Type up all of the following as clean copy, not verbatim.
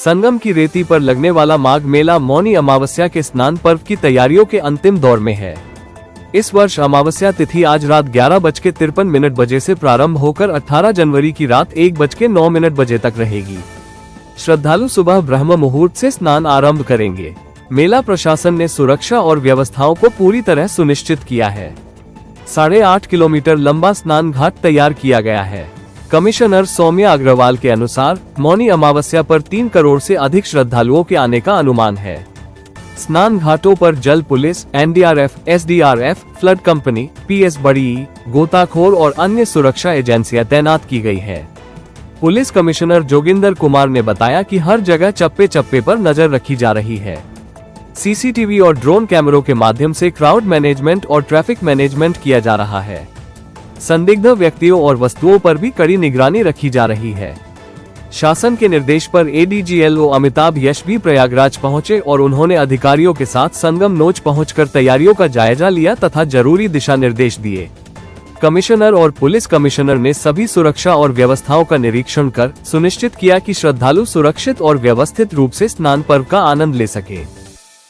संगम की रेती पर लगने वाला माघ मेला मौनी अमावस्या के स्नान पर्व की तैयारियों के अंतिम दौर में है। इस वर्ष अमावस्या तिथि आज रात 11:53 बजे से प्रारंभ होकर 18 जनवरी की रात 1:09 बजे तक रहेगी। श्रद्धालु सुबह ब्रह्म मुहूर्त से स्नान आरंभ करेंगे। मेला प्रशासन ने सुरक्षा और व्यवस्थाओं को पूरी तरह सुनिश्चित किया है। 8.5 किलोमीटर लंबा स्नान घाट तैयार किया गया है। कमिश्नर सौम्या अग्रवाल के अनुसार मौनी अमावस्या पर 3 करोड़ से अधिक श्रद्धालुओं के आने का अनुमान है। स्नान घाटों पर जल police, NDRF, SDRF, flood company, PS बड़ी, गोताखोर और अन्य सुरक्षा एजेंसियां तैनात की गई है। पुलिस कमिश्नर जोगिंदर कुमार ने बताया कि हर जगह चप्पे चप्पे पर नजर रखी जा रही है। सीसीटीवी और ड्रोन कैमरों के माध्यम से क्राउड मैनेजमेंट और ट्रैफिक मैनेजमेंट किया जा रहा है। संदिग्ध व्यक्तियों और वस्तुओं पर भी कड़ी निगरानी रखी जा रही है। शासन के निर्देश पर एडीजीएलओ अमिताभ यश भी प्रयागराज पहुंचे और उन्होंने अधिकारियों के साथ संगम नोच पहुंचकर तैयारियों का जायजा लिया तथा जरूरी दिशा निर्देश दिए। कमिश्नर और पुलिस कमिश्नर ने सभी सुरक्षा और व्यवस्थाओं का निरीक्षण कर सुनिश्चित किया कि श्रद्धालु सुरक्षित और व्यवस्थित रूप से स्नान पर्व का आनंद ले सके।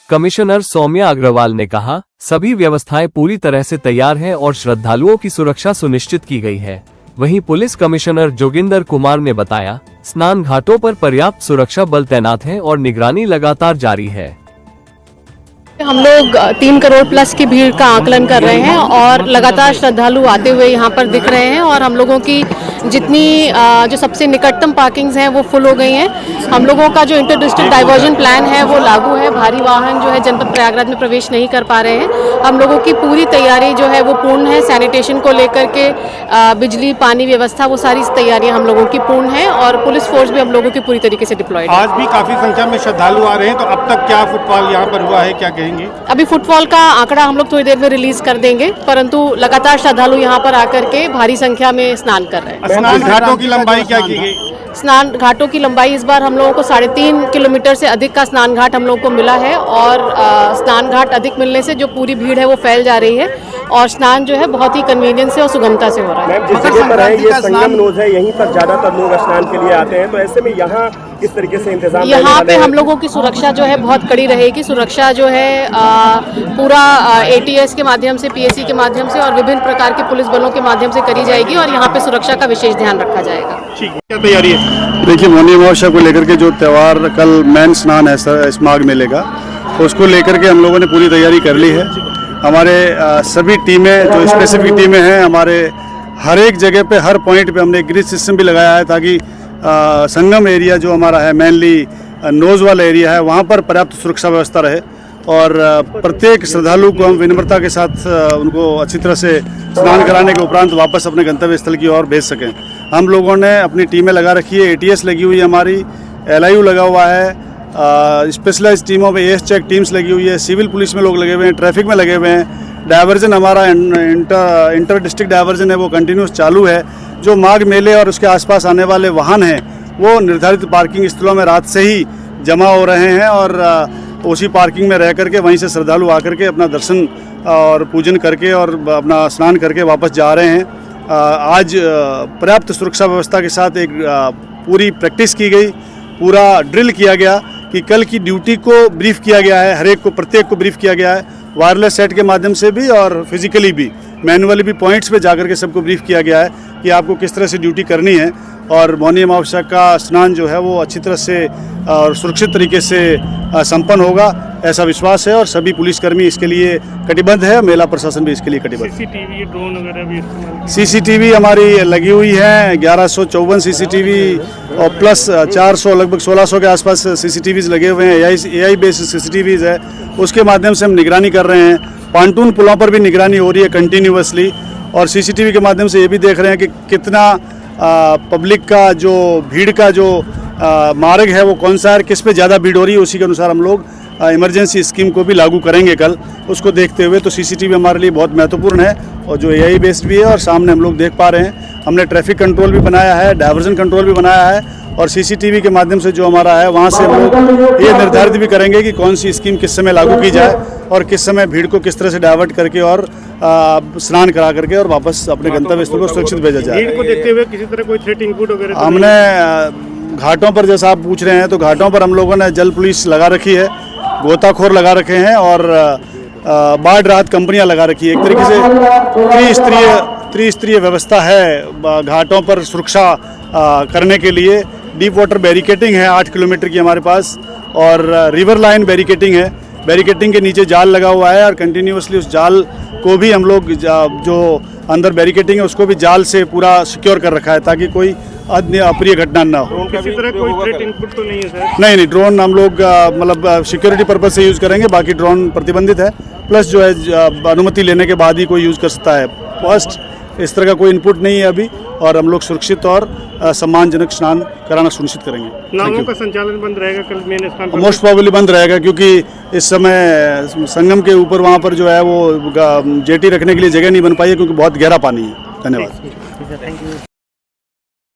कमिश्नर सौम्या अग्रवाल ने कहा, सभी व्यवस्थाएं पूरी तरह से तैयार हैं और श्रद्धालुओं की सुरक्षा सुनिश्चित की गई है। वहीं पुलिस कमिश्नर जोगिंदर कुमार ने बताया, स्नान घाटों पर पर्याप्त सुरक्षा बल तैनात हैं और निगरानी लगातार जारी है। हम लोग 3 करोड़ प्लस की भीड़ का आकलन कर रहे हैं और लगातार श्रद्धालु आते हुए यहाँ पर दिख रहे हैं और हम लोगों की जितनी जो सबसे निकटतम पार्किंग्स हैं वो फुल हो गई हैं। हम लोगों का जो इंटर डिस्ट्रिक्ट डाइवर्जन प्लान है वो लागू है। भारी वाहन जो है जनपद प्रयागराज में प्रवेश नहीं कर पा रहे हैं। हम लोगों की पूरी तैयारी जो है वो पूर्ण है। सैनिटेशन को लेकर के बिजली पानी व्यवस्था वो सारी तैयारियाँ हम लोगों की पूर्ण है और पुलिस फोर्स भी हम लोगों की पूरी तरीके से डिप्लॉयड है। आज भी काफी संख्या में श्रद्धालु आ रहे हैं, तो अब तक क्या फुटफॉल यहाँ पर हुआ है, क्या कहेंगे? अभी फुटफॉल का आंकड़ा हम लोग थोड़ी देर में रिलीज कर देंगे, परंतु लगातार श्रद्धालु यहाँ पर आकर के भारी संख्या में स्नान कर रहे हैं। स्नान घाटों की लंबाई क्या की गई? स्नान घाटों की लंबाई इस बार हम लोगों को 3.5 किलोमीटर से अधिक का स्नान घाट हम लोगों को मिला है और स्नान घाट अधिक मिलने से जो पूरी भीड़ है वो फैल जा रही है और स्नान जो है बहुत ही कन्वीनियंस से और सुगमता से हो रहा है। जिस जगह पर है ये संगम नोज है, यहीं पर ज्यादातर लोग स्नान के लिए आते हैं, तो ऐसे में यहाँ किस तरीके से इंतजाम? यहाँ पे हम लोगों की सुरक्षा जो है बहुत कड़ी रहेगी। सुरक्षा जो है पूरा एटीएस के माध्यम से, पीएससी के माध्यम से और विभिन्न प्रकार के पुलिस बलों के माध्यम से करी जाएगी और यहाँ पे सुरक्षा का विशेष ध्यान रखा जाएगा। ठीक है, क्या तैयारी है? देखिए, मौनी अमावस्या को लेकर के जो त्यौहार कल मैन स्नान है सर इस माघ मेले का, तो उसको लेकर के हम लोगों ने पूरी तैयारी कर ली है। हमारे सभी टीमें जो स्पेसिफिक टीमें हैं, हमारे हर एक जगह पे हर पॉइंट पे हमने ग्रिड सिस्टम भी लगाया है ताकि संगम एरिया जो हमारा है मेनली नोज वाला एरिया है, वहाँ पर पर्याप्त सुरक्षा व्यवस्था रहे और प्रत्येक श्रद्धालु को हम विनम्रता के साथ उनको अच्छी तरह से स्नान कराने के उपरांत वापस अपने गंतव्य स्थल की ओर भेज सकें। हम लोगों ने अपनी टीमें लगा रखी है, एटीएस लगी हुई है, हमारी एलआईयू लगा हुआ है, स्पेशलाइज्ड टीमों में एएस चेक टीम्स लगी हुई है, सिविल पुलिस में लोग लगे हुए हैं, ट्रैफिक में लगे हुए हैं। डाइवर्जन हमारा इंटर डिस्ट्रिक्ट डाइवर्जन है वो कंटिन्यूस चालू है। जो माघ मेले और उसके आसपास आने वाले वाहन हैं वो निर्धारित पार्किंग स्थलों में रात से ही जमा हो रहे हैं और उसी पार्किंग में रह करके वहीं से श्रद्धालु आकर के अपना दर्शन और पूजन करके और अपना स्नान करके वापस जा रहे हैं। आज पर्याप्त सुरक्षा व्यवस्था के साथ एक पूरी प्रैक्टिस की गई, पूरा ड्रिल किया गया कि कल की ड्यूटी को ब्रीफ किया गया है, हर एक को प्रत्येक को ब्रीफ किया गया है, वायरलेस सेट के माध्यम से भी और फिजिकली भी, मैनुअली भी पॉइंट्स पे जाकर के सबको ब्रीफ किया गया है कि आपको किस तरह से ड्यूटी करनी है और मौनी अमावस्या का स्नान जो है वो अच्छी तरह से और सुरक्षित तरीके से संपन्न होगा, ऐसा विश्वास है और सभी पुलिसकर्मी इसके लिए कटिबद्ध है, मेला प्रशासन भी इसके लिए कटिबद्ध है। सीसीटीवी, ड्रोन वगैरह भी इस्तेमाल? सीसीटीवी हमारी लगी हुई है, 1154 सीसीटीवी और प्लस 400 लगभग 1600 के आसपास सीसीटीवीज लगे हुए हैं। एआई बेस्ड सीसीटीवीज है, उसके माध्यम से हम निगरानी कर रहे हैं। पांटून पुलों पर भी निगरानी हो रही है कंटिन्यूअसली और सीसीटीवी के माध्यम से ये भी देख रहे हैं कि कितना पब्लिक का जो भीड़ का जो मार्ग है वो कौन सा है, किस पे ज़्यादा भीड़ हो रही है, उसी के अनुसार हम लोग इमरजेंसी स्कीम को भी लागू करेंगे कल। उसको देखते हुए तो सीसीटीवी हमारे लिए बहुत महत्वपूर्ण है और जो एआई बेस्ड भी है और सामने हम लोग देख पा रहे हैं। हमने ट्रैफिक कंट्रोल भी बनाया है, डाइवर्जन कंट्रोल भी बनाया है और सीसीटीवी के माध्यम से जो हमारा है वहाँ से हम लोग ये निर्धारित भी करेंगे कि कौन सी स्कीम किस समय लागू की जाए और किस समय भीड़ को किस तरह से डाइवर्ट करके और स्नान करा करके और वापस अपने गंतव्य स्थल को सुरक्षित भेजा जाए। भीड़ को देखते हुए किसी तरह कोई थ्रेट इनपुट वगैरह हमने घाटों पर जैसा आप पूछ रहे हैं तो घाटों पर हम लोगों ने जल पुलिस लगा रखी है, गोताखोर लगा रखे हैं और बाढ़ राहत कंपनियां लगा रखी है। एक तरीके से त्रिस्तरीय व्यवस्था है घाटों पर सुरक्षा करने के लिए। डीप वाटर बैरिकेटिंग है 8 किलोमीटर की हमारे पास और रिवर लाइन बैरिकेटिंग है। बैरिकेटिंग के नीचे जाल लगा हुआ है और कंटिन्यूसली उस जाल को भी हम लोग जो अंदर बैरिकेटिंग है उसको भी जाल से पूरा सिक्योर कर रखा है ताकि कोई अप्रिय घटना ना हो। किसी तरह कोई थ्रेट इनपुट तो नहीं है सर? नहीं, ड्रोन हम लोग मतलब सिक्योरिटी पर्पज से यूज़ करेंगे, बाकी ड्रोन प्रतिबंधित है। प्लस जो है अनुमति लेने के बाद ही कोई यूज़ कर सकता है। फर्स्ट इस तरह का कोई इनपुट नहीं है अभी और हम लोग सुरक्षित और सम्मानजनक स्नान कराना सुनिश्चित करेंगे। नावों का संचालन बंद रहेगा कल मेन स्नान पर? मोस्ट प्रोबेबली बंद रहेगा क्योंकि इस समय संगम के ऊपर वहाँ पर जो है वो जेटी रखने के लिए जगह नहीं बन पाई है क्योंकि बहुत गहरा पानी है। धन्यवाद।